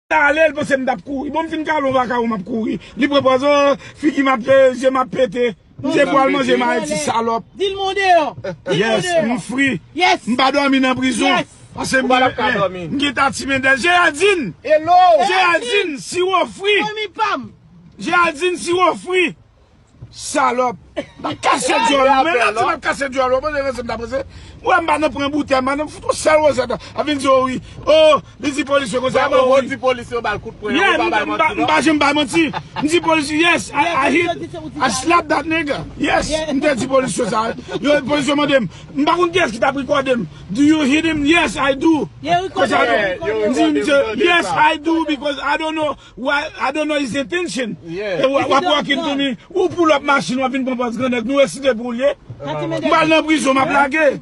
Allez, parce que m'dap courir. Bon, fin calon va ka ou m'a courir. Li propose fi qui m'a j'ai m'a pété. J'ai pour manger ma petite salope. Dis le monde. Yes, m'free. Yes. M'pa dormir dans prison. Yes. Parce que m'geta timende. Géraldine. Hello. Géraldine, si ou free. Ami Pam. Géraldine, si ou free. Salope. La casse du olo. Mais là, tu m'as cassé du olo. Moi, je vais m'apprendre. Moi, je vais prendre bouteille. Je vais foutre ça. Je vais dire oui. Oh, les dix policiers comme ça. Les dix policiers, on coup de poing. Je vais mentir. Les dix policiers, yes. I slap that nigga. Yes. Les dix policiers, ça. Les policiers m'ont dit, je ne sais pas qu'est-ce qui t'a pris quoi d'eux. Do you hit him? Yes, I do. Yes, I do because I don't know why. I don't know his intention. Yeah. What walking to me? Who pull up machine? What been pour nous essayer de brûler. Mal dans prison, m'a blagué.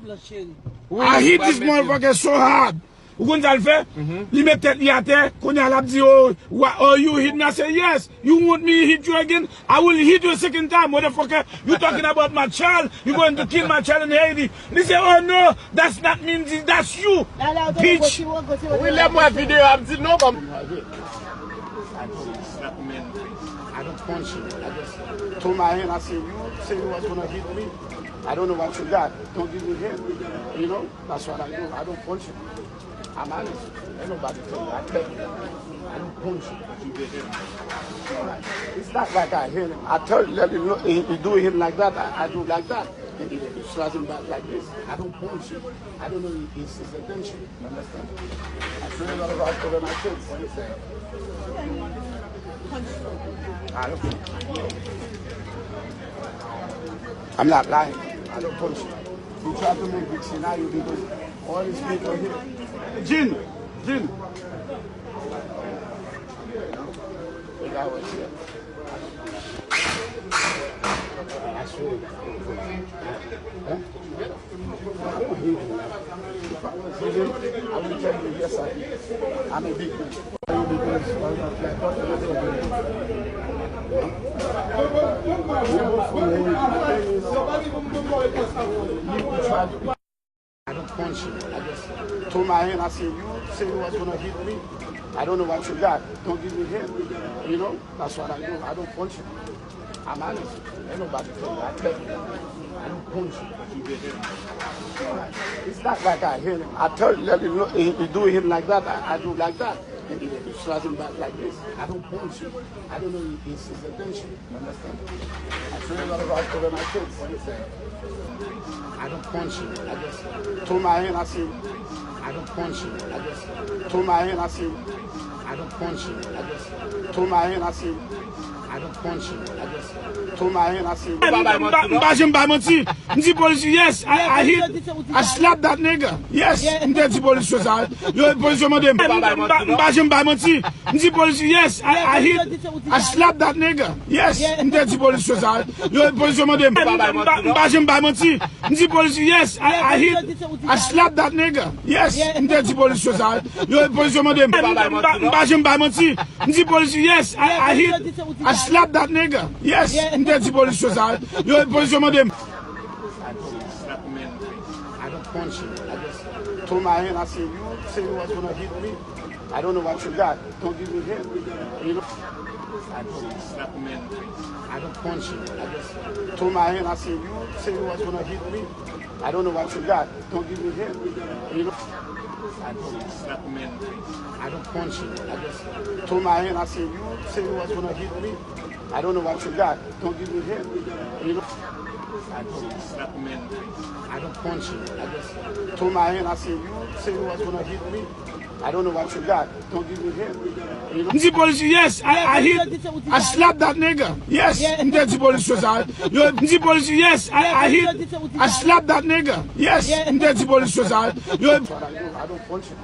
I hit this motherfucker so hard. Vous comprenez le fait? Il met tête à terre, qu'on a la dit, oh, you hit me. I say, yes, you want me to hit you again? I will hit you a second time, motherfucker. You talking about my child? You going to kill my child in Haiti? They say, oh no, that's not me, that's you, bitch. Oui, laisse-moi vidéo, elle me dit non, comme. I don't punch you. I just told my hand, I said, you say you was gonna hit me. I don't know what you got. Don't give me hit. You know, that's what I do. I don't punch you. I'm honest. Ain't nobody tell me. I tell you. I don't punch you. It's not like I hit him. I tell you, let him know, he do him like that. I do like that. And he slaps him back like this. I don't punch you. I don't know his intention. You understand? I feel a lot of out for my kids. What do you say? I don't punch you. I'm not lying. I don't punch you. You try to make big scenario because all these people here. Jin. The guy was here. I swear. Huh? I don't hate him. If I was him, I would tell you, yes, I did. I'm a big man. I don't punch you. I just told my hand, I said, you say you was gonna hit me. I don't know what you got. Don't give me hit. You know, that's what I do. I don't punch you. I'm honest. Ain't nobody tell me. I tell you. I don't punch you. It's not like I hit him. I tell you, let him know, he do him like that. I do like that. And he slaps him back like this. I don't punch you. I don't know his intention. You understand? I feel a lot of out for my kids. What do you say? I don't punch you. I just told my hand, I said, I don't punch you. I just told my hand, I said, I don't punch you. I just told my hand, I said, I don't punch you. I just told my hand, I said, yes, I slap that nigga. Yes, the police ça. Le policier m'a dit, yes, I slap that nigga. Yes, the police ça. Le policier m'a dit, yes, I slap that nigga. Yes, the police ça. Le policier m'a dit, yes, I slap that nigga. Yes, the police ça. Le policier m'a dit, I don't punch you. I just told my hand, I said, you say you was gonna hit me. I don't know what you got. Don't give me hit. You know? I don't punch you. I just told my hand, I said, you say you was gonna hit me. I don't know what you got. Don't give me hit. You know? I don't punch you. I just told my hand, I said, you say you was gonna hit me. I don't know what you got. Don't give me hit. You know? I don't punch you. I just told my hand, I said, you say you was gonna hit me. I don't know what you got. Don't give me hit. You know? The police, yes, I slap that nigga. Yes, the police ça. The police, yes, I slap that nigga. Yes, the police ça. I don't punch you.